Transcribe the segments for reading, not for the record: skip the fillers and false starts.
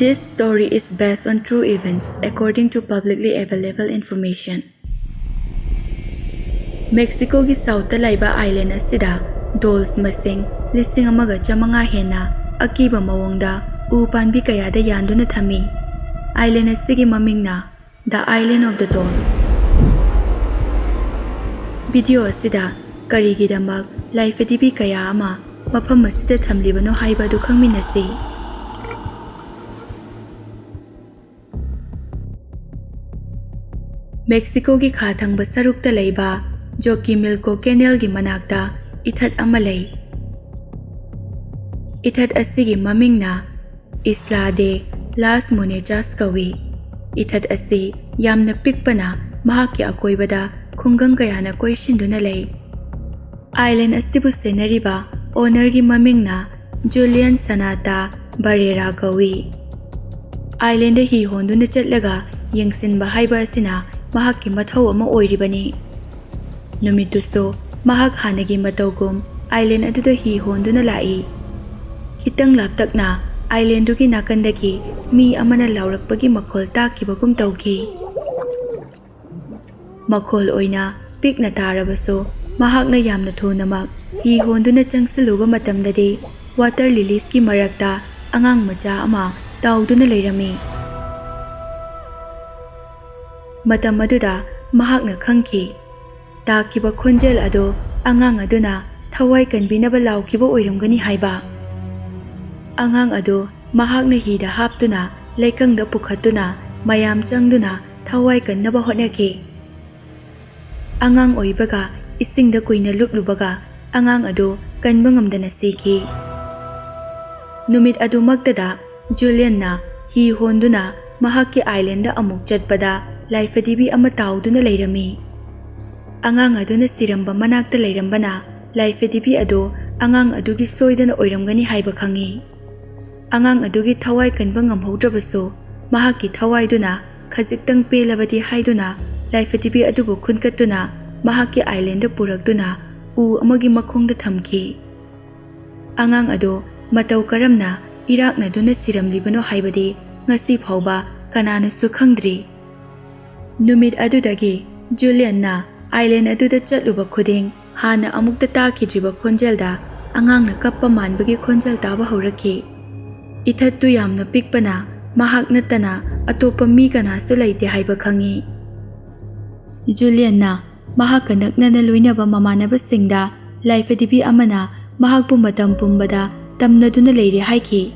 This story is based on true events according to publicly available information. Mexico gi south laiba island asida dolls masing listing amaga chamanga hena akiba mawongda u panbi kaya da yanduna thami. Island asigi mamingna the island of the dolls. Video asida karigi damak life dibi kaya ama mafam asida thamlibano haiba du khangminasi. Mexico gi khathangba sarukta laiba Joki Milko Canal gi manakta ithat ama lay. Ithat asigi mamingna Isla de Las Monechas kawi. Ithat asi yamna pikpana mahaki akoibada khungang kayana koishinduna lay. Island asibu senariba owner gi mamingna Julian Sanata Barrera kawi. Island de hi honduna chatlaga yengsinba haiba asina mahaki mathau ama oiribani. Numituso mahak hanagi matawgum island aduda hi honduna lai. Kitang laptakna island dugi nakandagi mi amana laurakpagi makhol takibagum tawki. Makhol oina pikna tarabaso mahakna yamna thunamak hi honduna changsaluba matamdadi water lilies ki marakta angang macha ama tawduna leirami. Matam aduda mahakna khangki takiba khonjel ado angang aduna thawai kanbinaba laukiba oiramgani haiba. Angang ado mahakna hida haptuna laikangda pukhatuna mayam changduna thawai kannaba hotnaki. Angang oibaga isingda kuina luplubaga angang ado kanba ngamdana siki. Numit adu magtada Julian na hi honduna mahakki island da amuk chatpada life dibi ama tawduna leirami. Angang aduna siramba manakta leirambana life dibi ado angang adugi soidana oiramgani haiba khangi. Angang adugi thawai kanba ngamhaudrabaso mahakki thawai duna khajiktang pelabadi haiduna life dibi adubu khunkatuna mahakki island da purakduna u amagi makhongda thamki. Angang ado matau karamna irakna duna siramlibano haibadi ngasi phauba kananasu khangdri. Numit adudagi Julian na island aduda chatluba khuding hana amukta takidriba khonjelda angang na kappa manbagi khonjel taba hauraki. Ithattu yamna pikpana mahak natana atopa mi kanasu laite haiba khangi. Julian na mahak naknana loinaba mamanaba singda life dibi amana mahakpu matam pumbada tamnaduna leire haiki.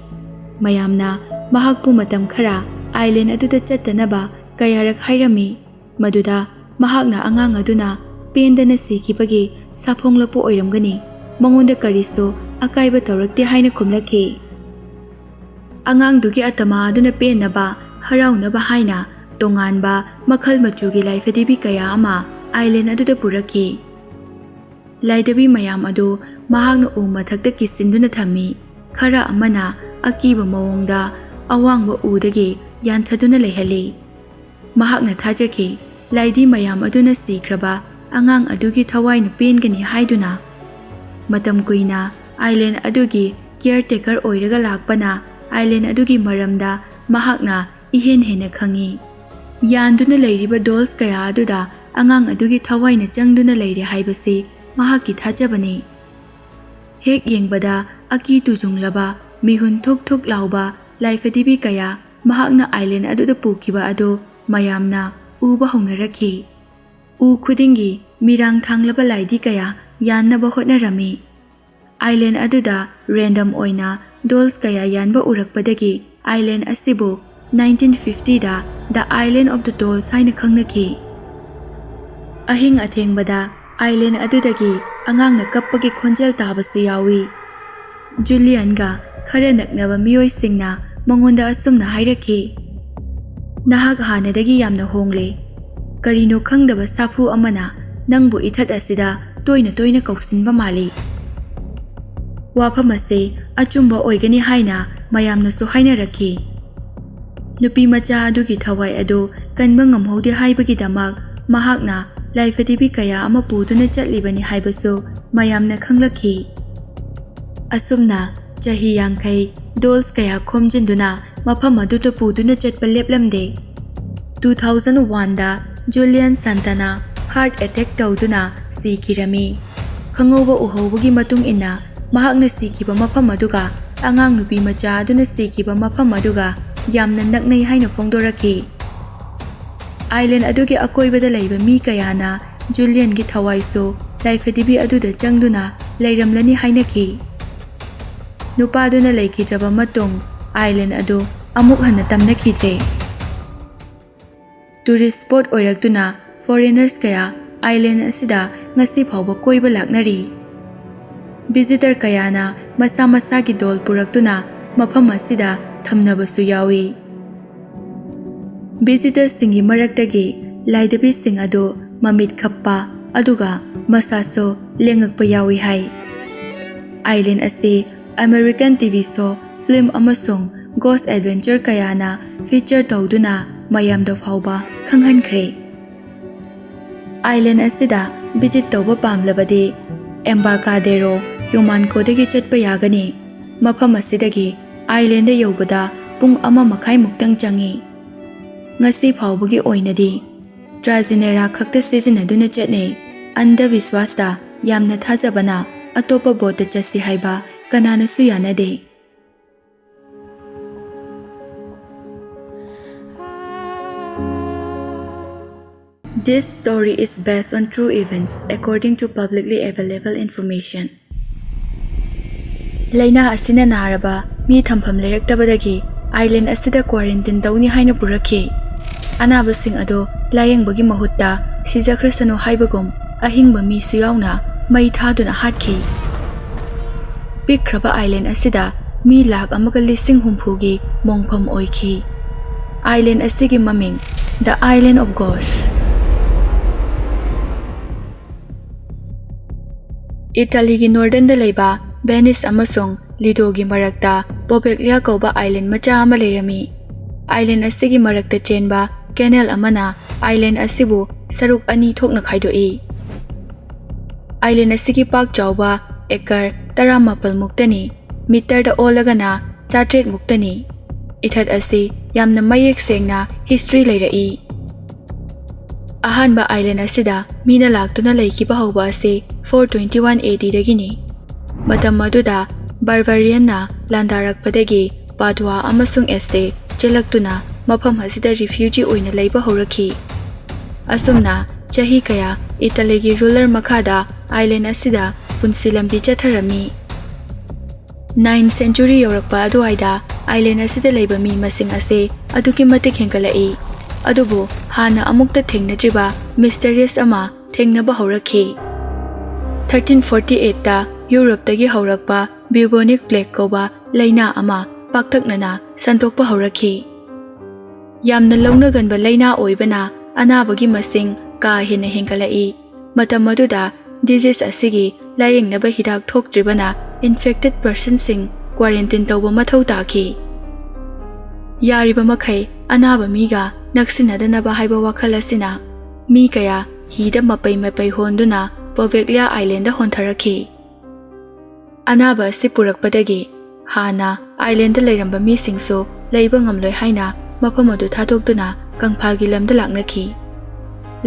Mayamna mahakpu matam khara island aduda chattanaba kayarak hairami. Maduda mahakna angang aduna pendana sikibagi saphonglakpo oiramgani mangonda kariso akaiba tawrakte haina khumlaki. Angang dugi atama aduna penaba haraunaba haina tonganba makhal machugi life dibi kaya ama island aduda puraki. Laidabi mayam adu mahakna u mathakta kisinduna thami khara amana akiba mawongda awangba udagi yanthaduna leihali. Mahakna thajaki laidi mayam aduna sikraba angang adugi thawai na pengani haiduna. Matam kuina island adugi caretaker oiraga lakpana island adugi maramda mahakna ihen hena khangi. Yanduna leiriba dolls kaya aduda angang adugi thawai na changduna leire haibasi mahakki thajabani. Hek yengbada aki tujunglaba mihun thok thok lauba life dibi kaya mahakna island aduda pukiba ado mayamna uba hongnaraki. U khudingi mirang thanglaba laidi kaya yannaba hotnarami. Island aduda random oina dolls kaya yanba urakpadagi island asibu 1950 da the island of the dolls haina khangnaki. Ahing athengbada island adudagi angangna kappagi khonjel tabasi yawi. Julian ga khara naknaba miyoi singna mangonda asumna hairaki. Nahak hanadagi yamna hongle. Karino khangdaba sapu amana nangbu ithat asida toina kauksinba mali. Wafam ase achumba oigani haina mayamna so hainaraki. Nupi macha adugi thawai ado kanba ngamhodi haibagi damak mahakna life dibi kaya ama puduna chatlibani haibaso mayamna khanglaki. Asumna chahi yankai dolls kaya khomjinduna mafam aduda puduna chatpa leplamde. 2001 da Julian Santana heart attack tawduna sikirami. Khangouba uhobagi matung ina mahakna sikiba mafam aduga angang nupi macha aduna sikiba mafam aduga yamna naknai haina phongdoraki. Island adugi akoibada laiba mi kayana Julian gi thawaiso laifadibi aduda changduna lairamlani hainaki. Nupaduna laikidraba matung island adu amuk hana tamnakidre. Tourist spot oirakduna foreigners kaya island asida ngasi phawba koiba laknari. Visitor kayana masa masagi dol purakduna mafam asida thamnabasu yawi. Visitors singi maraktagi laidabi sing adu mamit khappa aduga masaso lengakpa yawi hai. Island ase American TV show, film amasung ghost adventure kayana feature tawduna mayamda phawba khanghankhre. Island asida visit tawba pamlabadi Embarcadero Cumanco dagi chatpa yagani. Mafam asidagi island da yobada pung ama makai muktang changi. Ngasi phawbagi oinadi Trazinera khakta sizinaduna chatne. Anda viswasta yamna thajabana atopa bota chasi haiba kanana su yanade. This story is based on true events according to publicly available information. Laina asina naraba mi thampham leraktabadagi island asida quarantine tawni haina purakhi. Anabasing ado layengbagi mahutta sijakrasano haibagum ahingba mi suyauna mai thaduna hatkhi. Pikraba island asida mi lak amaga lising humpugi mongpham oikhi. Island asigi maming the Island of Ghosts. Italy gi northern da laiba Venice amasung Lido gi marakta Poveglia kauba island macha ama leirami. Island asigi marakta chenba canal amana island asibu saruk ani thokna khaidoi. Island asigi pak chawba ekar 18 muktani meter da olagana 400 muktani. Ithat asi yamna mayek sengna history leirai. Ahanba island asida mina laktuna laikiba hawba ase 421 AD dagini. Matam maduda Barbarian na landarakpadagi Padua amasung este chelaktuna mafam asida refugee oina laiba hawrakhi. Asumna chahi kaya Italy gi ruler makhada island asida punsi lambi chatharami. 9th century yorakpa aduaida island asida laiba mi masing ase aduki matik hengkalai. Adubu hana amukta thengnajiba mysterious ama thengnaba hawrakhi. 1348 da Europe tagi hawrakpa bubonic plague koba laina ama pakthaknana santokpa hawrakhi. Yamna lawnaganba laina oibana anabagi masing ka hena hengkalai. Matam maduda disease asigi layengnaba hidak thoktribana infected person sing quarantine tawba mathau takhi. Yariba makhai anaba miga naksinadana haiba wakhala sina mi kaya hida mapai honduna Poveglia island da hontharakhi. Anaba si purakpadagi hana island da lairamba mi singso laiba ngamloi haina mafam adu thatokduna kangphalgi lamda laknakhi.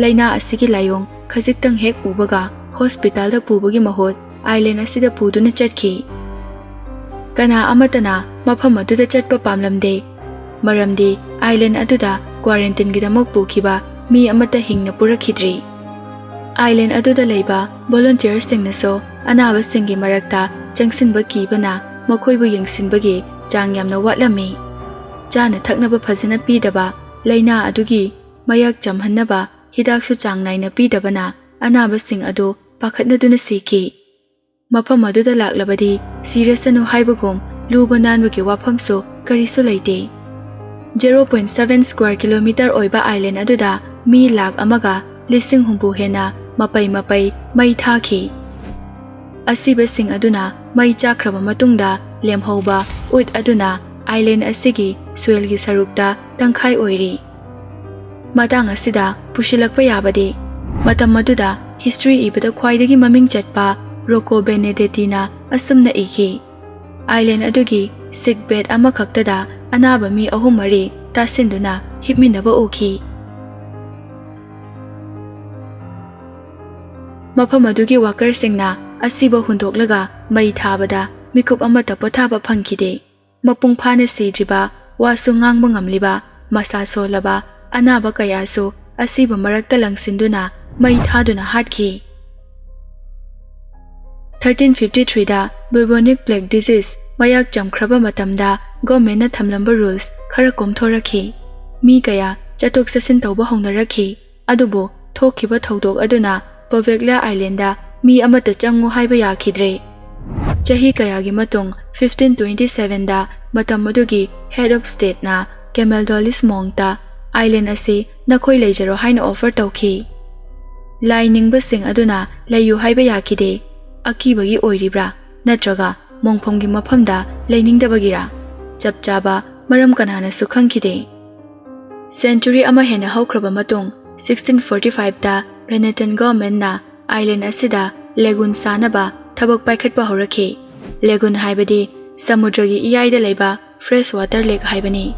Laina asigi layong khajiktang hek ubaga hospital da pubagi mahot island asida puduna chatkhi. Kana amatana mafam adu da chatpa pamlamde. Maramdi island aduda quarantine gidamak pukhiba mi amata hingna purakhidri. Island aduda laiba volunteers singnaso anaba singi marakta changsinba kibana makhoibu yengsinbagi chang yamna watlami. Chana thaknaba phajana pidaba laina adugi mayak chamhannaba hidaksu chang naina pidabana anaba sing adu pakhatnaduna sikhi. Mafam aduda laklabadi sirasanu haibagum luba nanbagi wafamso karisu laite. 0.7 square kilometer oiba island aduda mi lak amaga lising humpu hena mapai mai thakhi. Asiba sing aduna mai chakraba matungda lemhauba ut aduna island asigi soil gi sarukta tangkhai oiri. Matang asida pushilakpa yabadi matam maduda history ibada khwaidagi maming chatpa Rocco Benedettina asumna ikhi. island adugi sick bed amakhaktada anaba mi ahum mari tasinduna hipminaba uki. Mafam adugi worker singna asiba hundoklaga mai thabada mikup amata pothaba phangkide. Mapung phane sidriba wasu ngangba ngamliba masa solaba anaba kayasu asiba marakta langsinduna mai thaduna hatkhi. 1353 da bubonic plague disease mayak jamkhraba matamda government na thamlamba rules khara komthorakhi. Mi kaya chatok sasin tawba hongnarakhi. Adubo thokhiba thodok aduna Poveglia island da mi amata changu haiba yakhidre. Chahi kayagi matung 1527 da matam madugi head of state na camel dolis mongta island ase nakhoi leijaro haina offer tawkhi. Lining basing aduna layu haiba yakhide. Akibagi oiribra natraga mongphomgi mafamda leining-dabagira chapchaba maram kanana su khangkhide. Century ama hena haukraba matung 1645 da Venetian government na island asida lagoon sanaba thabak paikhatpa horakhi. Lagoon haibadi samudragi iyaida leiba fresh water lake haibani.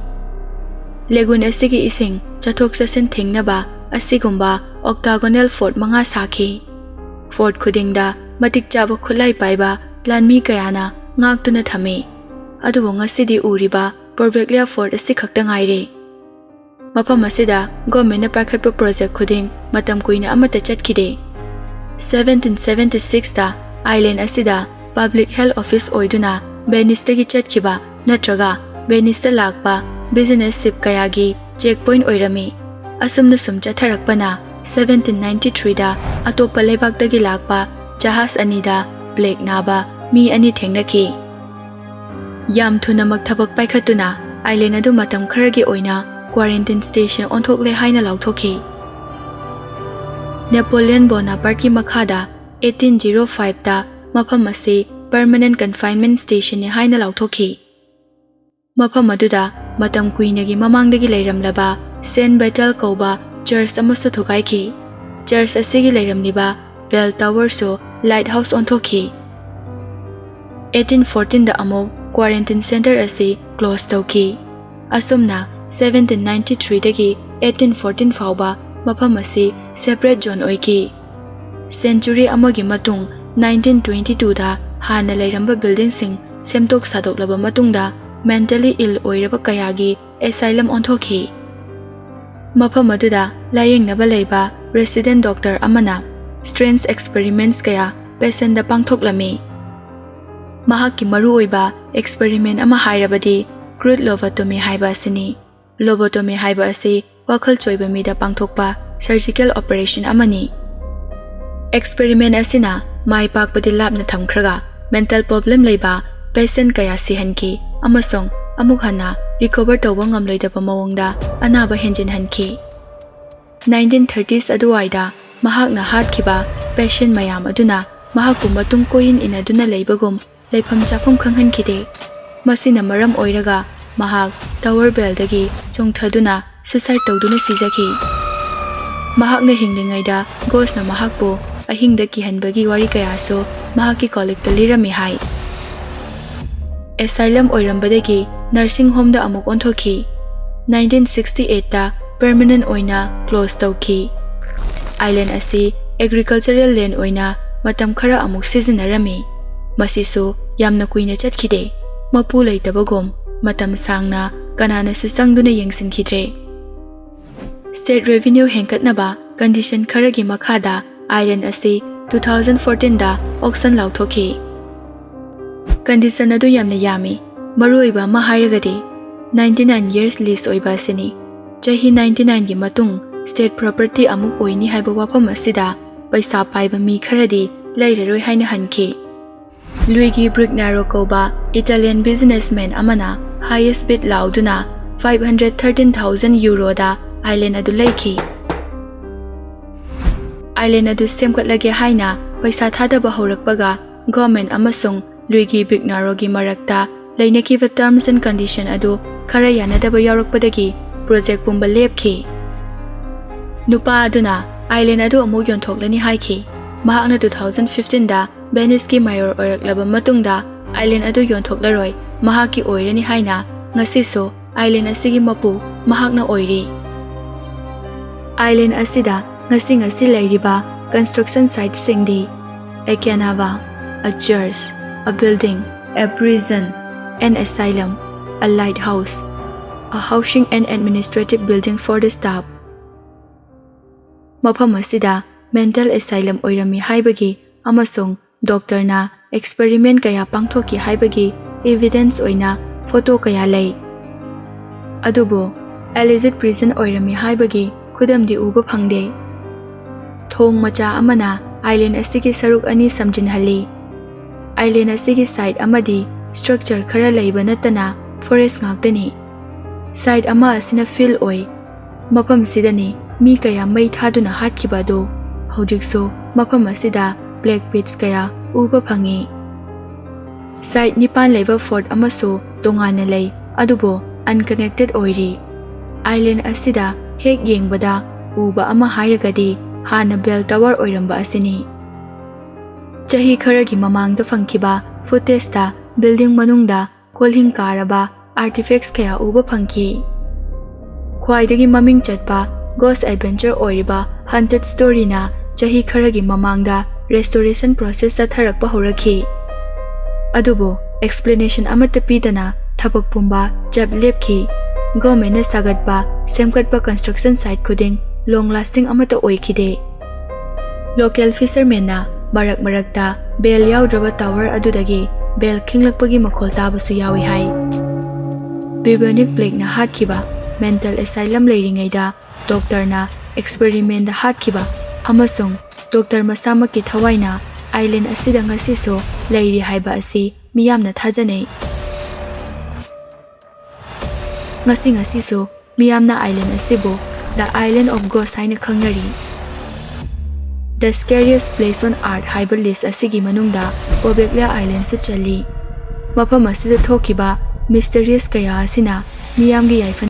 Lagoon asigi ising chathok sasin thingnaba asigumba octagonal fort manga sakhi. Fort khudingda matik chaba khulai paiba planmi kayana ngaktuna thame. Adubo ngasidi uriba Poveglia fort asi khakta ngaire. Mafam asida government na pakhatpa project khuding matam kuina amata chatkide. 1776 da island asida public health office oiduna Venice tagi chatkhiba natraga Venice ta lakpa business ship kayagi checkpoint oirami. Asumna sum chatharakpana 1793 da atopa lebak tagi lakpa jahas anida plague naba mi ani thengnaki. Yam thuna magthabak paikhatuna island adu matam kharagi oina quarantine station onthokle haina lauthokhi. Napoleon Bonaparte ki makhada 1805 da mafam ase permanent confinement station ni haina lauthokhi. Mafam aduda matam kuinagi mamangdagi leiramlaba Saint Vital kauba church amasu thukaikhi. Church asigi leiramliba bell tower so lighthouse onthokhi. 1814 da amok quarantine center ase close tawki. Asumna 1793 dagi 1814 fauba mafam ase separate zone oiki. Century amagi matung 1922 da hana leiramba building sing semtok sadoklaba matungda mentally ill oiraba kayagi asylum onthokhi. Mafam aduda layingnaba leiba resident doctor amana strange experiments kaya patient da pangthoklami. Mahakki maru oiba experiment ama hairabadi crude lobotomy haiba asini. Lobotomy haiba ase wakhal choiba mida pangthokpa surgical operation amani. Experiment asina mai pakpadi labna thamkhraga mental problem leiba patient kaya sihanki amasong amuk hana recover tawba ngamloidaba mawongda anaba henjin hanki. 1930s aduwaida mahakna hatkhiba patient mayam aduna mahakku matung koin inaduna leibagum leifam chafam khanghankhide. Masina maram oiraga mahak tower bell dagi chongthaduna suicide tawduna sijaki. Mahakna hinglingaida ghost na mahakpo ahingda kihanbagi wari kayaso mahakki collecta lirami hai. Asylum oirambadagi nursing home da amuk onthokhi. 1968 da permanent oina close tawki. Island ase agricultural land oina matam khara amuk sizinarami. Masiso yamna kuina chatkide. Mapu leitabagom matam sangna kanana su changduna yengsinkhidre. State revenue henkatnaba condition kharagi makhada island ase 2014 da auction lauthokhi. Condition adu yamna yami maruiba ma hairagadi 99 years lease oiba sini. Chahi 99 gi matung state property amuk oini haiba wafam asida paisa paiba mi kharadi leiraroi haina hanki. Luigi Brugnaro kauba Italian businessman amana highest bid lauduna 513,000 euro da island adu leiki. Island adu semkatlage haina paisa thadaba horakpaga government amasung Luigi Brugnaro gi marakta lainakiba terms and condition adu khara yanadaba yaurakpadagi project pumba lepki. Nupa aduna island adu amuk yonthoklani haiki. Mahakna 2015 da Venice ki mayor oiraklaba matungda island adu yonthoklaroi mahaki oirani haina ngasi so island asigi mapu mahakna oiri. Island asida ngasi lairiba construction site singdi a canal, a church, a building, a prison, an asylum, a lighthouse, a housing and administrative building for the staff. Mafam asida mental asylum oirami haibagi amasung doctor na experiment kaya pangthoki haibagi evidence oina photo kaya lay. Adubo alleged prison oirami haibagi khudamdi uba phangde. Thong macha amana island asigi saruk ani samjinhali. Island asigi side amadi structure khara leiba natana forest ngaktani. Side ama asina fill oi. Mafam sidani mi kaya mai thaduna hatkiba do hojikso mafam asida black pits kaya uba phangi. Side nipan leiba fort amaso tongana lei adubo unconnected oiri. Island asida hek yengbada uba ama hairagadi hana bell tower oiramba asini. Chahi kharagi mamangda phangkiba footage ta building manungda kolhing karaba artifacts kaya uba phangki. Khwaidagi maming chatpa ghost adventure oiriba haunted story na chahi kharagi mamangda restoration process sa tharakpa horakhi. Adubo explanation amata pidana thabak pumba jab lepki. Government na sagatpa semkatpa construction site khuding long lasting amata oikide. Local fishermen na marakta bell yaudraba tower adudagi bell khinglakpagi makhol tabasu yawi hai. Bubonic plague na hatkiba mental asylum leiringaida doctor na experiment da hatkiba amasung doctor masamaki thawaina island asida ngasi so leiri haiba asi miyamna thajanei. Ngasi so miyamna island asibo the island of ghosts haina khangnari. The scariest place on earth haiba list asigi manungda Poveglia island su chali. Mafam asida thokiba mysterious kaya asina miyamgi yaifan